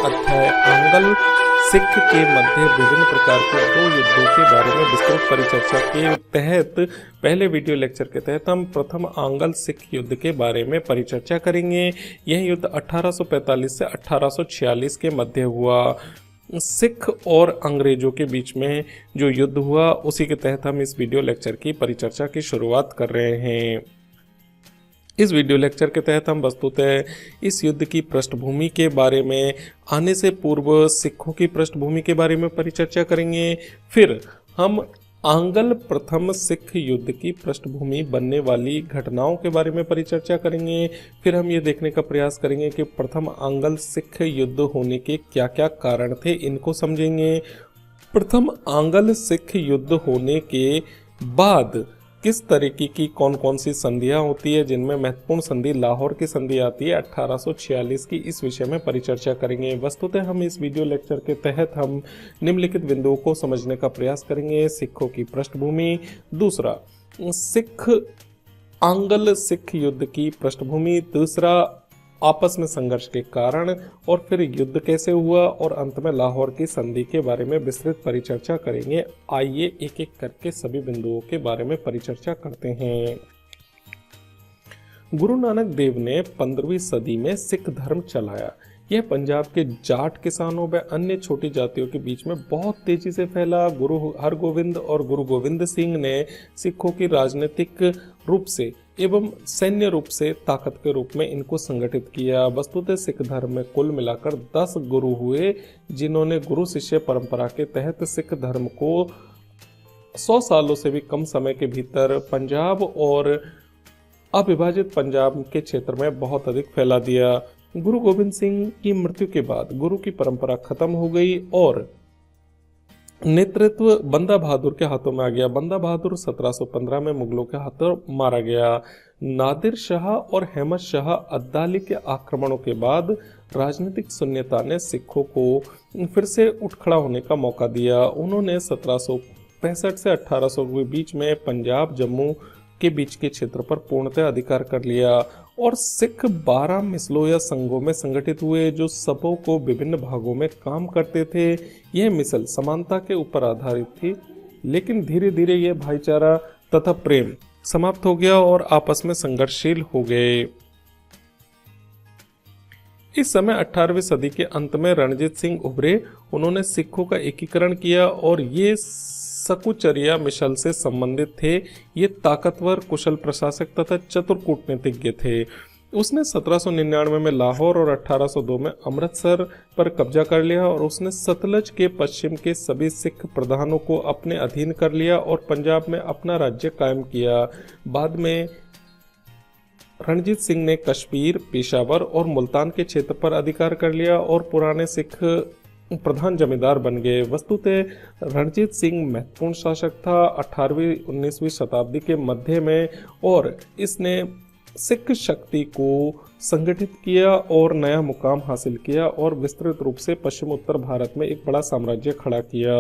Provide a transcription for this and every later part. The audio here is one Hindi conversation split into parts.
अध्याय आंग्ल सिख के मध्य विभिन्न प्रकार के दो युद्धों के बारे में विस्तृत परिचर्चा के तहत पहले वीडियो लेक्चर के तहत हम प्रथम आंग्ल सिख युद्ध के बारे में परिचर्चा करेंगे। यह युद्ध 1845 से 1846 के मध्य हुआ। सिख और अंग्रेजों के बीच में जो युद्ध हुआ उसी के तहत हम इस वीडियो लेक्चर की परिचर्चा की शुरुआत कर रहे हैं। इस वीडियो लेक्चर के तहत हम वस्तुतः इस युद्ध की पृष्ठभूमि के बारे में, आने से पूर्व सिखों की पृष्ठभूमि के बारे में परिचर्चा करेंगे। फिर हम आंग्ल प्रथम सिख युद्ध की पृष्ठभूमि बनने वाली घटनाओं के बारे में परिचर्चा करेंगे। फिर हम ये देखने का प्रयास करेंगे कि प्रथम आंग्ल सिख युद्ध होने के क्या क्या कारण थे, इनको समझेंगे। प्रथम आंग्ल सिख युद्ध होने के बाद किस तरीके की कौन कौन सी संधियां होती है, जिनमें महत्वपूर्ण संधि लाहौर की संधि आती है 1846 की, इस विषय में परिचर्चा करेंगे। वस्तुतः हम इस वीडियो लेक्चर के तहत हम निम्नलिखित बिंदुओं को समझने का प्रयास करेंगे। सिखों की पृष्ठभूमि, दूसरा सिख आंग्ल सिख युद्ध की पृष्ठभूमि, दूसरा आपस में संघर्ष के कारण, और फिर युद्ध कैसे हुआ, और अंत में लाहौर की संधि के बारे में विस्तृत परिचर्चा करेंगे। आइए एक एक करके सभी बिंदुओं के बारे में परिचर्चा करते हैं। गुरु नानक देव ने 15वीं सदी में सिख धर्म चलाया। यह पंजाब के जाट किसानों व अन्य छोटी जातियों के बीच में बहुत तेजी से फैला। गुरु हरगोविंद और गुरु गोविंद सिंह ने सिखों की राजनीतिक रूप से एवं सैन्य रूप से ताकत के रूप में इनको संगठित किया। वस्तुतः सिख धर्म में कुल मिलाकर 10 गुरु हुए, जिन्होंने गुरु शिष्य परंपरा के तहत सिख धर्म को 100 सालों से भी कम समय के भीतर पंजाब और अविभाजित पंजाब के क्षेत्र में बहुत अधिक फैला दिया। गुरु गोविंद सिंह की मृत्यु के बाद गुरु की परंपरा खत्म हो गई और नेतृत्व बंदा बहादुर के हाथों में आ गया। बंदा बहादुर 1715 में मुगलों के हाथों मारा गया। नादिर शाह और अहमद शाह अब्दाली के आक्रमणों के बाद राजनीतिक शून्यता ने सिखों को फिर से उठ खड़ा होने का मौका दिया। उन्होंने 1765 से 1800 के बीच में पंजाब जम्मू के बीच के क्षेत्र पर पूर्णतः अधिकार कर लिया और सिख 12 मिसलों या संघों में संगठित हुए, जो सबों को विभिन्न भागों में काम करते थे। यह मिसल समानता के ऊपर आधारित थी, लेकिन धीरे धीरे यह भाईचारा तथा प्रेम समाप्त हो गया और आपस में संघर्षशील हो गए। इस समय 18वीं सदी के अंत में रणजीत सिंह उभरे। उन्होंने सिखों का एकीकरण किया और ये सकुचरिया मिशल से संबंधित थे। ये ताकतवर, कुशल प्रशासक तथा चतुर कूटनीतिज्ञ थे। उसने 1799 में लाहौर और 1802 में अमृतसर पर कब्जा कर लिया और उसने सतलज के पश्चिम के सभी सिख प्रधानों को अपने अधीन कर लिया और पंजाब में अपना राज्य कायम किया। बाद में रणजीत सिंह ने कश्मीर, पेशावर और मुल्तान के क्षेत्र पर अधिकार कर लिया और पुराने सिख प्रधान जमींदार बन गए। वस्तुतः रणजीत सिंह महत्वपूर्ण शासक था 18वीं-19वीं शताब्दी के मध्य में, और इसने सिख शक्ति को संगठित किया और नया मुकाम हासिल किया और विस्तृत रूप से पश्चिम उत्तर भारत में एक बड़ा साम्राज्य खड़ा किया।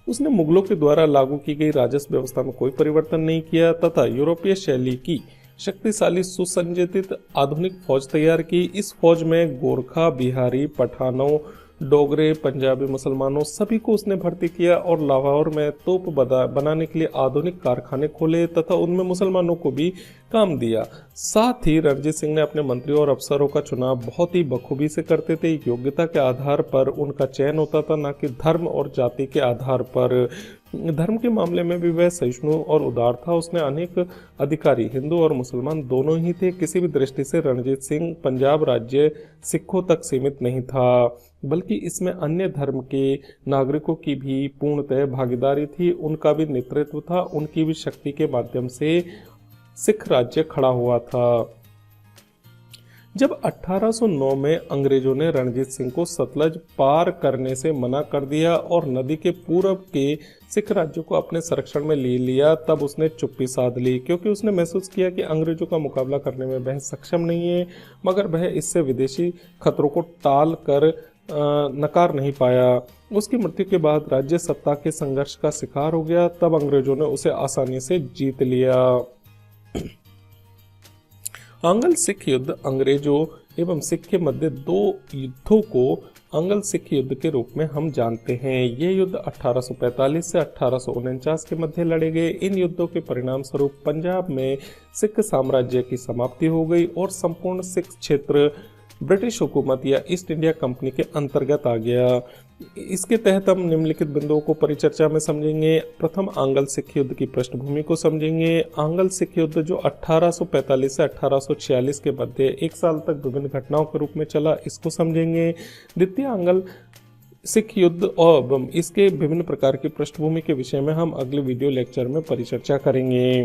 उसने मुगलों के द्वारा लागू की गई राजस्व व्यवस्था में कोई परिवर्तन नहीं किया तथा यूरोपीय शैली की शक्तिशाली सुसंगठित आधुनिक फौज तैयार की। इस फौज में गोरखा, बिहारी, पठानों, डोगरे, पंजाबी मुसलमानों सभी को उसने भर्ती किया और लाहौर में तोप बनाने के लिए आधुनिक कारखाने खोले तथा उनमें मुसलमानों को भी काम दिया। साथ ही रणजीत सिंह ने अपने मंत्रियों और अफसरों का चुनाव बहुत ही बखूबी से करते थे। योग्यता के आधार पर उनका चयन होता था, न कि धर्म और जाति के आधार पर। धर्म के मामले में भी वह सहिष्णु और उदार था। उसने अनेक अधिकारी हिंदू और मुसलमान दोनों ही थे। किसी भी दृष्टि से रणजीत सिंह पंजाब राज्य सिखों तक सीमित नहीं था, बल्कि इसमें अन्य धर्म के नागरिकों की भी पूर्णतः भागीदारी थी। उनका भी नेतृत्व था, उनकी भी शक्ति के माध्यम से सिख राज्य खड़ा हुआ था। जब 1809 में अंग्रेजों ने रणजीत सिंह को सतलज पार करने से मना कर दिया और नदी के पूरब के सिख राज्यों को अपने संरक्षण में ले लिया, तब उसने चुप्पी साध ली, क्योंकि उसने महसूस किया कि अंग्रेजों का मुकाबला करने में वह सक्षम नहीं है, मगर वह इससे विदेशी खतरों को टाल कर नकार नहीं पाया। उसकी मृत्यु के बाद राज्य सत्ता के संघर्ष का शिकार हो गया। तब अंग्रेजों ने उसे आसानी से जीत लिया। आंग्ल सिख युद्ध अंग्रेजों एवं सिख के मध्य दो युद्धों को आंगल सिख युद्ध के रूप में हम जानते हैं। ये युद्ध 1845 से 1849 के मध्य लड़े गए। इन युद्धों के परिणाम स्वरूप पंजाब में सिख साम्राज्य की समाप्ति हो गई और संपूर्ण सिख क्षेत्र ब्रिटिश हुकूमत या ईस्ट इंडिया कंपनी के अंतर्गत आ गया। इसके तहत हम निम्नलिखित बिंदुओं को परिचर्चा में समझेंगे। प्रथम, आंगल सिख युद्ध की पृष्ठभूमि को समझेंगे। आंगल सिख युद्ध जो 1845 से 1846 के मध्य 1 साल तक विभिन्न घटनाओं के रूप में चला, इसको समझेंगे। द्वितीय, आंगल सिख युद्ध और इसके विभिन्न प्रकार की पृष्ठभूमि के विषय में हम अगले वीडियो लेक्चर में परिचर्चा करेंगे।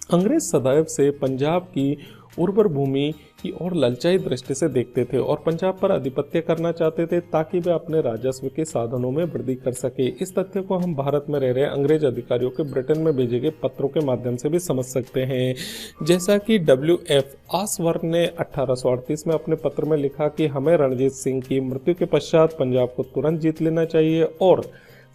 अंग्रेज सदैव से पंजाब की उर्वर भूमि की ओर ललचाई दृष्टि से देखते थे और पंजाब पर आधिपत्य करना चाहते थे ताकि वे अपने राजस्व के साधनों में वृद्धि कर सके। इस तथ्य को हम भारत में रह रहे अंग्रेज अधिकारियों के ब्रिटेन में भेजे गए पत्रों के माध्यम से भी समझ सकते हैं। जैसा कि W.F. आसवर्न ने 1838 में अपने पत्र में लिखा कि हमें रणजीत सिंह की मृत्यु के पश्चात पंजाब को तुरंत जीत लेना चाहिए और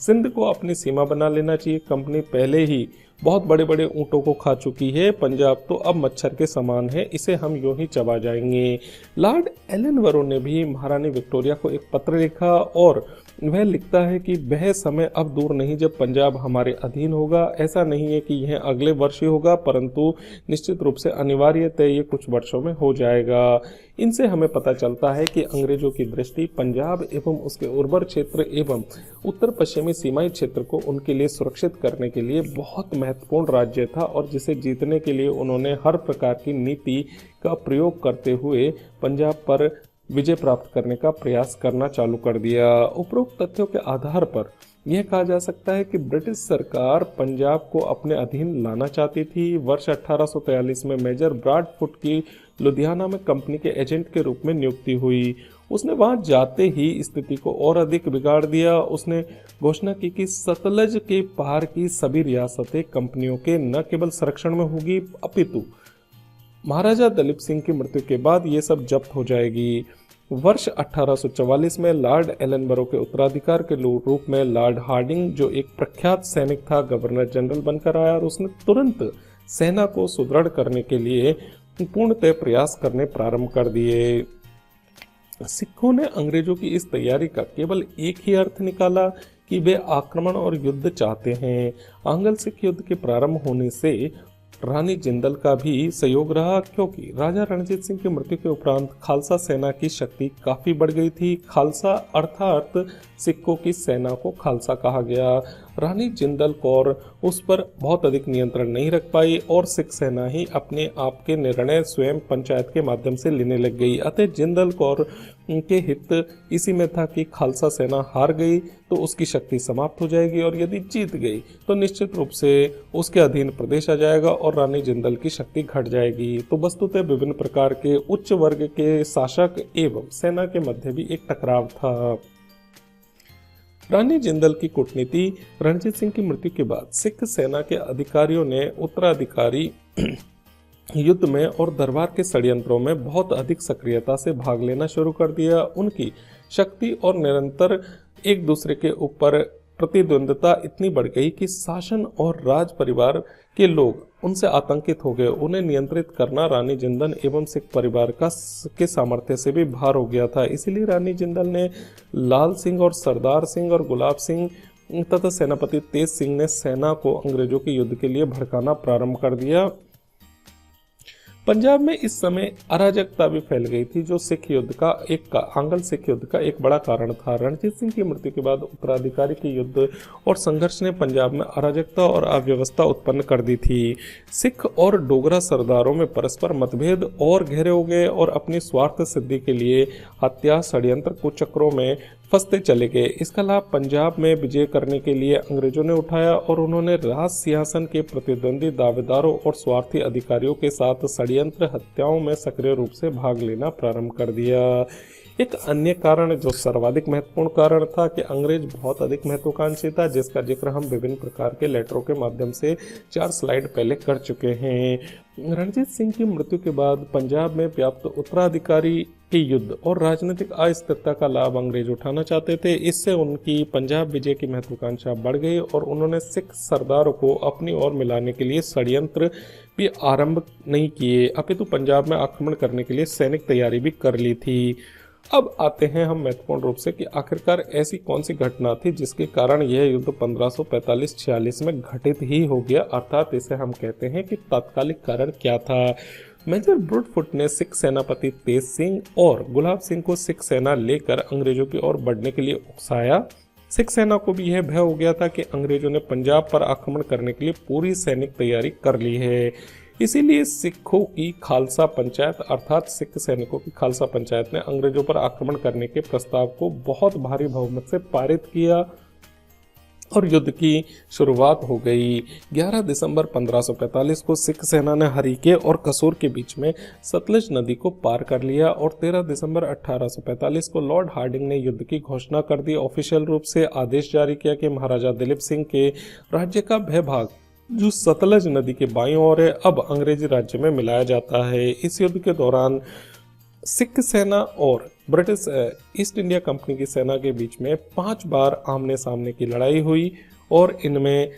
सिंध को अपनी सीमा बना लेना चाहिए। कंपनी पहले ही बहुत बड़े बड़े ऊंटों को खा चुकी है, पंजाब तो अब मच्छर के समान है, इसे हम यूं ही चबा जाएंगे। लॉर्ड एलनबरो ने भी महारानी विक्टोरिया को एक पत्र लिखा और वह लिखता है कि वह समय अब दूर नहीं जब पंजाब हमारे अधीन होगा। ऐसा नहीं है कि यह अगले वर्ष ही होगा, परंतु निश्चित रूप से अनिवार्यतः ये कुछ वर्षों में हो जाएगा। इनसे हमें पता चलता है कि अंग्रेजों की दृष्टि पंजाब एवं उसके उर्वर क्षेत्र एवं उत्तर पश्चिमी सीमाई क्षेत्र को उनके लिए सुरक्षित करने के लिए बहुत महत्वपूर्ण राज्य था और जिसे जीतने के लिए उन्होंने हर प्रकार की नीति का प्रयोग करते हुए पंजाब पर विजय प्राप्त करने का प्रयास करना चालू कर दिया। उपरोक्त तथ्यों के आधार पर यह कहा जा सकता है कि ब्रिटिश सरकार पंजाब को अपने अधीन लाना चाहती थी। वर्ष 1843 में मेजर ब्रॉडफुट की लुधियाना में कंपनी के एजेंट के रूप में नियुक्ति हुई। उसने वहां जाते ही स्थिति को और अधिक बिगाड़ दिया। उसने घोषणा की कि सतलज के पार की सभी रियासतें कंपनियों के न केवल संरक्षण में होगी अपितु महाराजा दलीप सिंह की मृत्यु के बाद ये सब जब्त हो जाएगी। वर्ष 1844 में लॉर्ड एलनबरो के उत्तराधिकार के रूप में लॉर्ड हार्डिंग, जो एक प्रख्यात सैनिक था, गवर्नर जनरल बनकर आया और उसने तुरंत सेना को सुदृढ़ करने के लिए पूर्णतः प्रयास करने प्रारंभ कर दिए। सिखों ने अंग्रेजों की इस तैयारी का केवल एक ही अर्थ निकाला कि वे आक्रमण और युद्ध चाहते हैं। आंगल सिख युद्ध के प्रारंभ होने से रानी जिंदल का भी सहयोग रहा, क्योंकि राजा रणजीत सिंह की मृत्यु के उपरांत खालसा सेना की शक्ति काफी बढ़ गई थी। खालसा अर्थात सिखों की सेना को खालसा कहा गया। रानी जिंदल कौर उस पर बहुत अधिक नियंत्रण नहीं रख पाई और सिख सेना ही अपने आप के निर्णय स्वयं पंचायत के माध्यम से लेने लग गई। अतः जिंदल कौर के हित इसी में था कि खालसा सेना हार गई तो उसकी शक्ति समाप्त हो जाएगी और यदि जीत गई तो निश्चित रूप से उसके अधीन प्रदेश आ जाएगा और रानी जिंदल की शक्ति घट जाएगी। तो वस्तुतः विभिन्न प्रकार के उच्च वर्ग के शासक एवं सेना के मध्य भी एक टकराव था। रानी जिंदल की कूटनीति। रणजीत सिंह की मृत्यु के बाद सिख सेना के अधिकारियों ने उत्तराधिकारी युद्ध में और दरबार के षड्यंत्रों में बहुत अधिक सक्रियता से भाग लेना शुरू कर दिया। उनकी शक्ति और निरंतर एक दूसरे के ऊपर प्रतिद्वंद्विता इतनी बढ़ गई कि शासन और राज परिवार के लोग उनसे आतंकित हो गए। उन्हें नियंत्रित करना रानी जिंदल एवं सिख परिवार के सामर्थ्य से भी भार हो गया था। इसीलिए रानी जिंदल ने लाल सिंह और सरदार सिंह और गुलाब सिंह तथा सेनापति तेज सिंह ने सेना को अंग्रेजों के युद्ध के लिए भड़काना प्रारंभ कर दिया। पंजाब में इस समय अराजकता भी फैल गई थी, जो सिख युद्ध का आंगल सिख युद्ध का एक बड़ा कारण था। रणजीत सिंह की मृत्यु के बाद उत्तराधिकारी के युद्ध और संघर्ष ने पंजाब में अराजकता और अव्यवस्था उत्पन्न कर दी थी। सिख और डोगरा सरदारों में परस्पर मतभेद और गहरे हो गए और अपनी स्वार्थ सिद्धि के लिए हत्या, षड्यंत्र, कुचक्रों में फंसते चले गए। इसका लाभ पंजाब में विजय करने के लिए अंग्रेजों ने उठाया और उन्होंने राज सिंहासन के प्रतिद्वंदी दावेदारों और स्वार्थी अधिकारियों के साथ षड्यंत्र हत्याओं में सक्रिय रूप से भाग लेना प्रारंभ कर दिया। एक अन्य कारण जो सर्वाधिक महत्वपूर्ण कारण था कि अंग्रेज बहुत अधिक महत्वाकांक्षी था, जिसका जिक्र हम विभिन्न प्रकार के लेटरों के माध्यम से 4 स्लाइड पहले कर चुके हैं। रणजीत सिंह की मृत्यु के बाद पंजाब में व्याप्त उत्तराधिकारी के युद्ध और राजनीतिक अस्थिरता का लाभ अंग्रेज उठाना चाहते थे। इससे उनकी पंजाब विजय की महत्वाकांक्षा बढ़ गई और उन्होंने सिख सरदारों को अपनी ओर मिलाने के लिए षड्यंत्र भी आरंभ नहीं किए, अपितु पंजाब में आक्रमण करने के लिए सैनिक तैयारी भी कर ली थी। अब आते हैं हम महत्वपूर्ण रूप से कि आखिरकार ऐसी कौन सी घटना थी जिसके कारण यह युद्ध 1545-46 में घटित ही हो गया, अर्थात इसे हम कहते हैं कि तात्कालिक कारण क्या था। मेजर ब्रूडफुट ने सिख सेनापति तेज सिंह और गुलाब सिंह को सिख सेना लेकर अंग्रेजों की ओर बढ़ने के लिए उकसाया। सिख सेना को भी यह भय हो गया था कि अंग्रेजों ने पंजाब पर आक्रमण करने के लिए पूरी सैनिक तैयारी कर ली है। इसीलिए सिखों की खालसा पंचायत अर्थात सिख सैनिकों की खालसा पंचायत ने अंग्रेजों पर आक्रमण करने के प्रस्ताव को बहुत भारी बहुमत से पारित किया और युद्ध की शुरुआत हो गई। 11 दिसंबर 1545 को सिख सेना ने हरीके और कसूर के बीच में सतलज नदी को पार कर लिया और 13 दिसंबर 1845 को लॉर्ड हार्डिंग ने युद्ध की घोषणा कर दी। ऑफिशियल रूप से आदेश जारी किया कि महाराजा दिलीप सिंह के राज्य का वह भाग जो सतलज नदी के बाईं ओर है अब अंग्रेजी राज्य में मिलाया जाता है। इस युद्ध के दौरान सिख सेना और ब्रिटिश ईस्ट इंडिया कंपनी की सेना के बीच में 5 बार आमने सामने की लड़ाई हुई और इनमें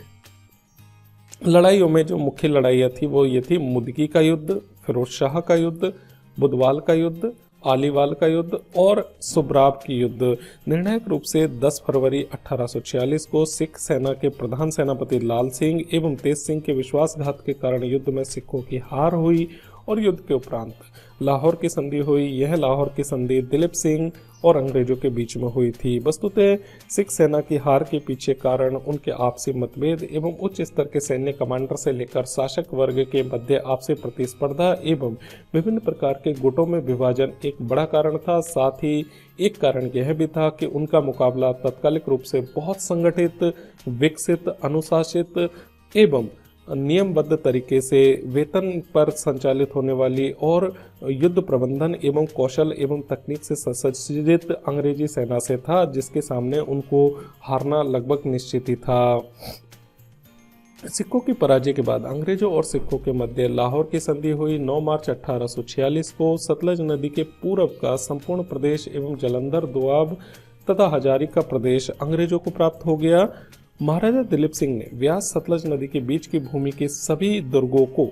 लड़ाइयों में जो मुख्य लड़ाइयाँ थी वो ये थी मुदगी का युद्ध, फिरोज शाह का युद्ध, बुधवाल का युद्ध, आलीवाल का युद्ध और सुब्राब की युद्ध। निर्णायक रूप से 10 फरवरी 1846 को सिख सेना के प्रधान सेनापति लाल सिंह एवं तेज सिंह के विश्वासघात के कारण युद्ध में सिखों की हार हुई और युद्ध के उपरांत लाहौर की संधि हुई। यह लाहौर की संधि दिलीप सिंह और अंग्रेजों के बीच में हुई थी। वस्तुतः सिख सेना की हार के पीछे कारण उनके आपसी मतभेद एवं उच्च स्तर के सैन्य कमांडर से लेकर शासक वर्ग के मध्य आपसी प्रतिस्पर्धा एवं विभिन्न प्रकार के गुटों में विभाजन एक बड़ा कारण था। साथ ही एक कारण यह भी था कि उनका मुकाबला तात्कालिक रूप से बहुत संगठित, विकसित, अनुशासित एवं नियमबद्ध तरीके से वेतन पर संचालित होने वाली और युद्ध प्रबंधन एवं कौशल एवं तकनीक से सुसज्जित अंग्रेजी सेना से था, जिसके सामने उनको हारना लगभग निश्चित ही था। सिखों की पराजय के बाद अंग्रेजों और सिखों के मध्य लाहौर की संधि हुई। 9 मार्च 1846 को सतलज नदी के पूर्व का संपूर्ण प्रदेश एवं जलंधर, दोआब तथा हजारी का प्रदेश अंग्रेजों को प्राप्त हो गया। महाराजा दिलीप सिंह ने व्यास सतलज नदी के बीच की भूमि के सभी दुर्गों को,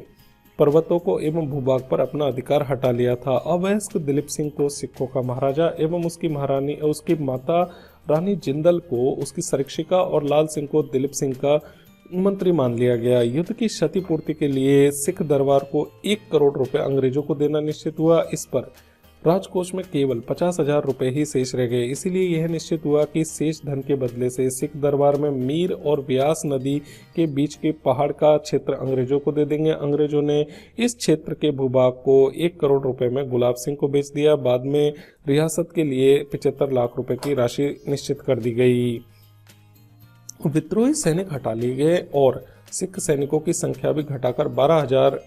पर्वतों को एवं भूभाग पर अपना अधिकार हटा लिया था। अवयस्क दिलीप सिंह को सिखों का महाराजा एवं उसकी महारानी उसकी माता रानी जिंदल को उसकी संरक्षिका और लाल सिंह को दिलीप सिंह का मंत्री मान लिया गया। युद्ध की क्षतिपूर्ति के लिए सिख दरबार को 1 करोड़ रुपए अंग्रेजों को देना निश्चित हुआ। इस पर राजकोष में केवल 50,000 रुपए ही शेष रह गए। इसीलिए यह निश्चित हुआ कि शेष धन के बदले से सिख दरबार में मीर और व्यास नदी के बीच के पहाड़ का क्षेत्र अंग्रेजों को दे देंगे। अंग्रेजों ने इस क्षेत्र के भूभाग को 1 करोड़ रुपए में गुलाब सिंह को बेच दिया। बाद में रियासत के लिए 75 लाख रुपए की राशि निश्चित कर दी गई। विद्रोही सैनिक हटा लिए गए और सिख सैनिकों की संख्या भी घटाकर 12,000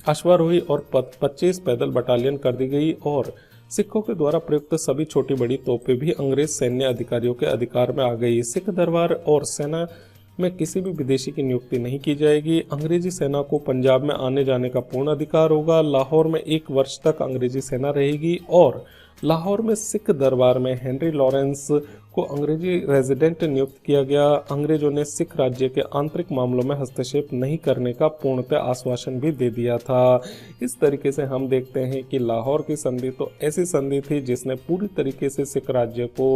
अश्वारोही और 25 पैदल बटालियन कर दी गई और सिखों के द्वारा प्रयुक्त सभी छोटी बड़ी तोपें भी अंग्रेज सैन्य अधिकारियों के अधिकार में आ गई। सिख दरबार और सेना में किसी भी विदेशी की नियुक्ति नहीं की जाएगी। अंग्रेजी सेना को पंजाब में आने जाने का पूर्ण अधिकार होगा। लाहौर में 1 वर्ष तक अंग्रेजी सेना रहेगी और लाहौर में सिख दरबार में हेनरी लॉरेंस को अंग्रेजी रेजिडेंट नियुक्त किया गया। अंग्रेजों ने सिख राज्य के आंतरिक मामलों में हस्तक्षेप नहीं करने का पूर्णतः आश्वासन भी दे दिया था। इस तरीके से हम देखते हैं कि लाहौर की संधि तो ऐसी संधि थी जिसने पूरी तरीके से सिख राज्य को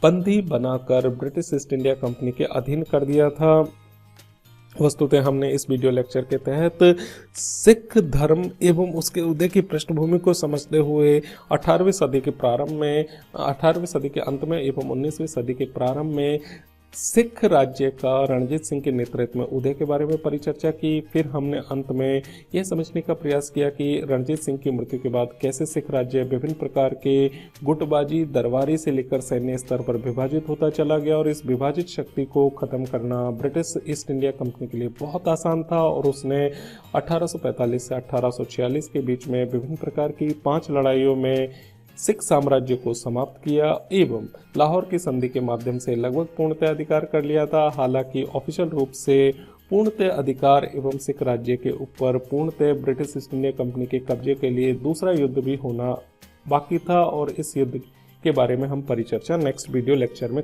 बंदी बनाकर ब्रिटिश ईस्ट इंडिया कंपनी के अधीन कर दिया था। वस्तुतः हमने इस वीडियो लेक्चर के तहत सिख धर्म एवं उसके उदय की पृष्ठभूमि को समझते हुए 18वीं सदी के प्रारंभ में, 18वीं सदी के अंत में एवं 19वीं सदी के प्रारंभ में सिख राज्य का रणजीत सिंह के नेतृत्व में उदय के बारे में परिचर्चा की। फिर हमने अंत में यह समझने का प्रयास किया कि रणजीत सिंह की मृत्यु के बाद कैसे सिख राज्य विभिन्न प्रकार के गुटबाजी, दरबारी से लेकर सैन्य स्तर पर विभाजित होता चला गया और इस विभाजित शक्ति को खत्म करना ब्रिटिश ईस्ट इंडिया कंपनी के लिए बहुत आसान था और उसने 1845 से 1846 के बीच में विभिन्न प्रकार की 5 लड़ाइयों में सिख साम्राज्य को समाप्त किया एवं लाहौर की संधि के माध्यम से लगभग पूर्णतः अधिकार कर लिया था। हालांकि ऑफिशियल रूप से पूर्णतः अधिकार एवं सिख राज्य के ऊपर पूर्णतः ब्रिटिश ईस्ट इंडिया कंपनी के कब्जे के लिए दूसरा युद्ध भी होना बाकी था और इस युद्ध के बारे में हम परिचर्चा नेक्स्ट वीडियो लेक्चर में